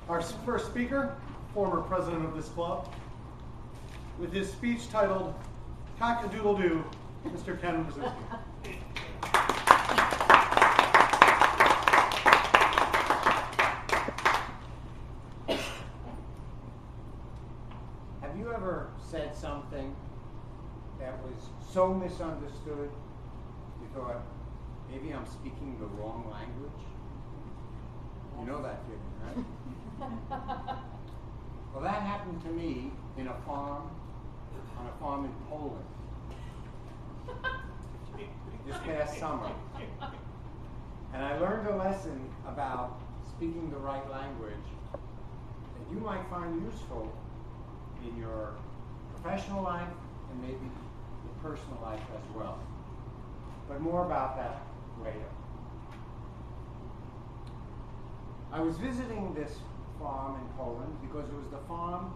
Our first speaker, former president of this club, with his speech titled Cock-a-doodle-doo, Mr. Ken Brzezinski. Have you ever said something that was so misunderstood you thought, maybe I'm speaking the wrong language? You know that feeling, right? Well, that happened to me on a farm in Poland this past summer. And I learned a lesson about speaking the right language that you might find useful in your professional life and maybe your personal life as well. But more about that later. I was visiting this farm in Poland because it was the farm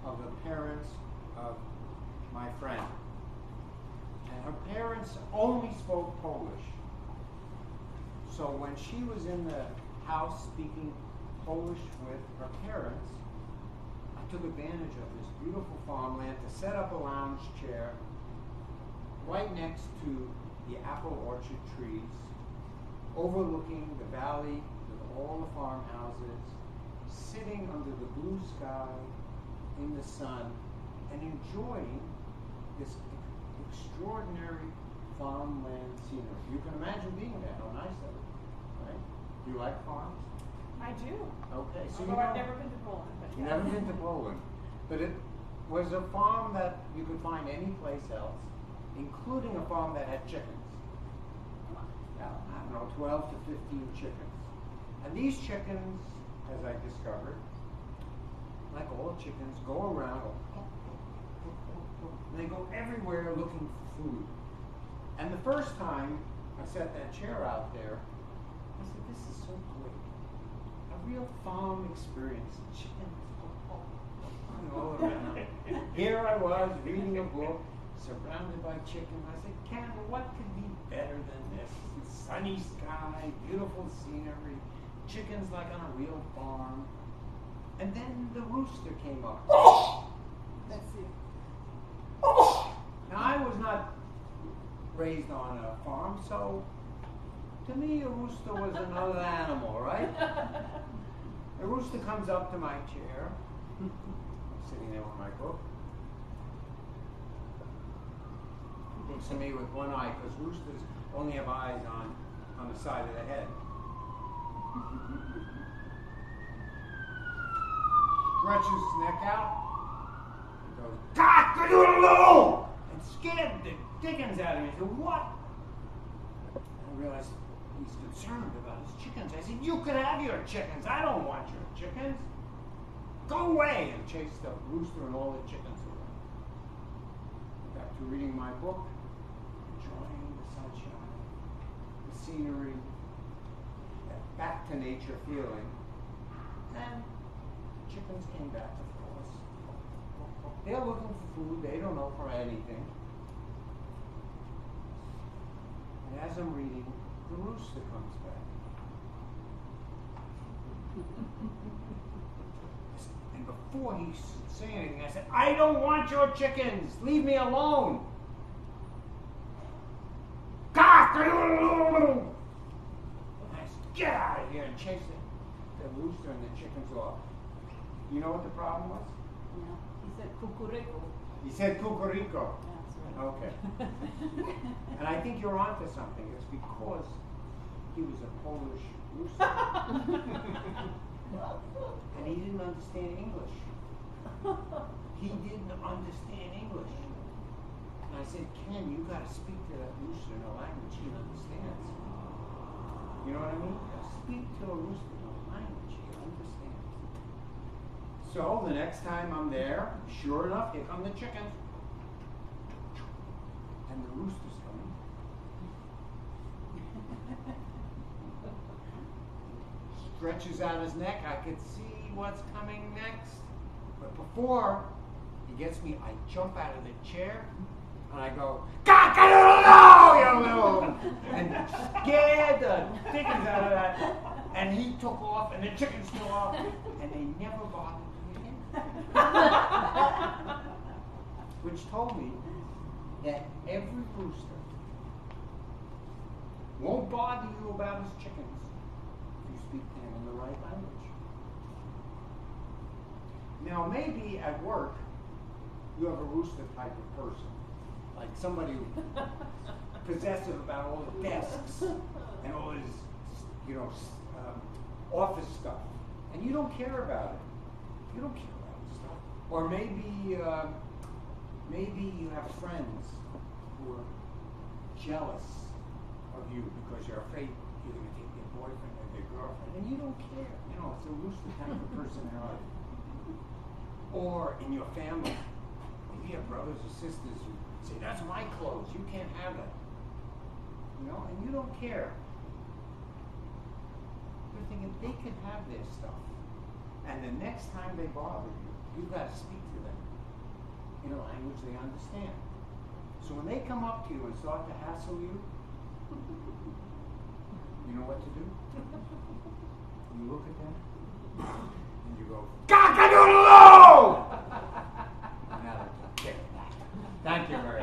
of the parents of my friend. And her parents only spoke Polish. So when she was in the house speaking Polish with her parents, I took advantage of this beautiful farmland to set up a lounge chair right next to the apple orchard trees, overlooking the valley with all the farmhouses, sitting under the blue sky in the sun and enjoying this extraordinary farmland scenery. You can imagine being there, how nice that would be, right? Do you like farms? I do. Okay, so Although I've never been to Poland. But you've yeah. never been to Poland. But it was a farm that you could find any place else, including a farm that had chickens. I don't know, 12 to 15 chickens. And these chickens, as I discovered, like all chickens, go around, and they go everywhere looking for food. And the first time I set that chair out there, I said, this is so great. A real farm experience. Chickens all around. Here I was reading a book, surrounded by chickens. I said, Ken, what could be better than this? Sunny sky, beautiful scenery, chickens like on a real farm. And then the rooster came up. Let's see. Now, I was not raised on a farm, so to me a rooster was another animal, right? The rooster comes up to my chair. I'm sitting there with my book. He looks at me with one eye, because roosters only have eyes on the side of the head. Stretches his neck out. He goes, cock-a-doodle-doo! And scared the dickens out of me. I said, what? And I realized he's concerned about his chickens. I said, you could have your chickens. I don't want your chickens. Go away! And chased the rooster and all the chickens away. Back to reading my book, enjoying the sunshine, the scenery, that back to nature feeling. And chickens came back, of course. They're looking for food. They don't know for anything. And as I'm reading, the rooster comes back. And before he said anything, I said, I don't want your chickens. Leave me alone. Cock-a-doodle-doo! I said, get out of here, and chased the rooster and the chickens off. You know what the problem was? Yeah. He said cucurico. He said cucurico. That's right. Okay. And I think you're onto something. It's because he was a Polish rooster. And he didn't understand English. He didn't understand English. And I said, Ken, you got to speak to that rooster in a language he understands. You know what I mean? You got to speak to a rooster in a language he understands. So the next time I'm there, sure enough, here come the chickens. And the rooster's coming. Stretches out his neck. I could see what's coming next. But before he gets me, I jump out of the chair and I go, cock-a-doodle-doo, you little, and scared the dickens out of that And he took off, and the chickens flew off, and they never bothered me again. Which told me that every rooster won't bother you about his chickens if you speak to him in the right language. Now, maybe at work, you have a rooster type of person, like somebody possessive about all the desks and all his, office stuff, and you don't care about it. You don't care about this stuff. Or maybe you have friends who are jealous of you because you're afraid you're going to take their boyfriend or their girlfriend, and you don't care. It's a rooster type of personality. Or in your family, if you have brothers or sisters who say, "That's my clothes, you can't have it," and you don't care. You're thinking they could have their stuff, and the next time they bother you, you've got to speak to them in a language they understand. So when they come up to you and start to hassle you, you know what to do? You look at them and you go, "Cock-a-doodle-doo!" Now they can get it back. Thank you very much.